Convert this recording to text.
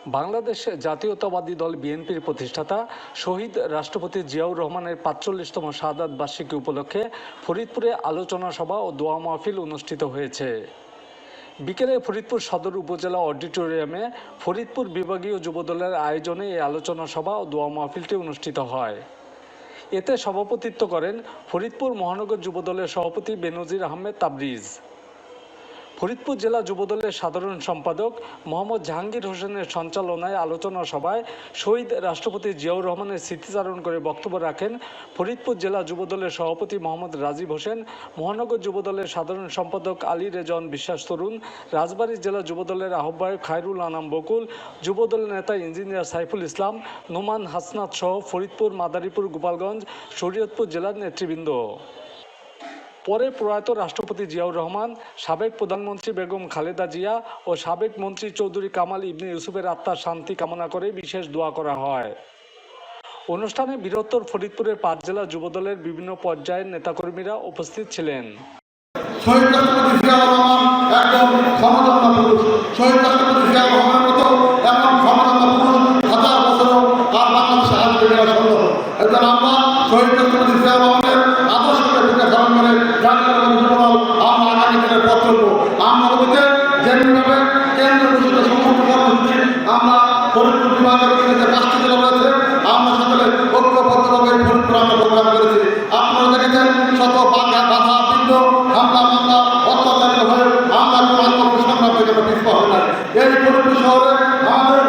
বাংলাদেশ জাতীয়তাবাদী দল বিএনপির প্রতিষ্ঠাতা শহীদ রাষ্ট্রপতি জিয়াউর রহমানের ৪৫তম শাহাদাত বার্ষিকী উপলক্ষে ফরিদপুরে আলোচনা সভা ও দোয়া মাহফিল অনুষ্ঠিত হয়েছে। বিকেলে ফরিদপুর সদর উপজেলা অডিটোরিয়ামে ফরিদপুর বিভাগীয় যুবদলের আয়োজনে এই আলোচনা সভা ও দোয়া মাহফিলটি অনুষ্ঠিত হয়। এতে সভাপতিত্ব করেন ফরিদপুর মহানগর যুবদলের সভাপতি বেনজির আহমেদ তাবরিজ। ফরিদপুর জেলা যুবদলের সাধারণ সম্পাদক মোহাম্মদ জাহাঙ্গীর হোসেনের সঞ্চালনায় আলোচনা সভায় শহীদ রাষ্ট্রপতি জিয়াউর রহমানের স্মৃতিচারণ করে বক্তব্য রাখেন ফরিদপুর জেলা যুবদলের সভাপতি মোহাম্মদ রাজীব হোসেন, মহানগর যুবদলের সাধারণ সম্পাদক আলী রেজন বিশ্বাস তরুণ, রাজবাড়ী জেলা যুবদলের আহ্বায়ক খায়রুল আনাম বকুল, যুবদলের নেতা ইঞ্জিনিয়ার সাইফুল ইসলাম, নোমান হাসনাত সহ ফরিদপুর, মাদারীপুর, গোপালগঞ্জ, শরীয়তপুর জেলার নেতৃবৃন্দ। পরে প্রয়াত রাষ্ট্রপতি জিয়াউর রহমান, সাবেক প্রধানমন্ত্রী বেগম খালেদা জিয়া ও সাবেক মন্ত্রী চৌধুরী কামাল ইবনে ইউসুফের আত্মার শান্তি কামনা করে বিশেষ দোয়া করা হয়। অনুষ্ঠানে বৃহত্তর ফরিদপুরের 5 জেলা যুবদলের বিভিন্ন পর্যায়ের নেতাকর্মীরা উপস্থিত ছিলেন। শহীদ রাষ্ট্রপতি জিয়াউর রহমান একজন ক্ষমতাধর পুরুষ। শহীদ রাষ্ট্রপতি জিয়াউর রহমানের মতো এমন ক্ষমতাধর পুরুষ হাজার বছরও আর বাংলাদেশে আসবে কিনা সন্দেহ। এজন্য আমরা শহীদ রাষ্ট্রপতি জিয়াউর রহমানের আদর্শকে বুকে ধারণ করে জাতীয় যুবদল আমরা আগামী দিনের পথ চলব। আমরা অতীতে যেমনিভাবে কেন্দ্র ঘোষিত সমস্ত কর্মসূচি আমরা ফরিদপুর বিভাগের অধীনে 5টি জেলা রয়েছে, আমরা সকলে ঐক্যবদ্ধভাবে ফরিদপুর আমরা প্রোগ্রাম করেছি। আপনারা দেখেছেন শত বাধা বিঘ্ন হামলা মামলা অত্যাচারিত হয়ে আমরা কোনো আত্মসংগ্রাম থেকে পিছপা হবে না। এই ফরিদপুর শহরে আমাদের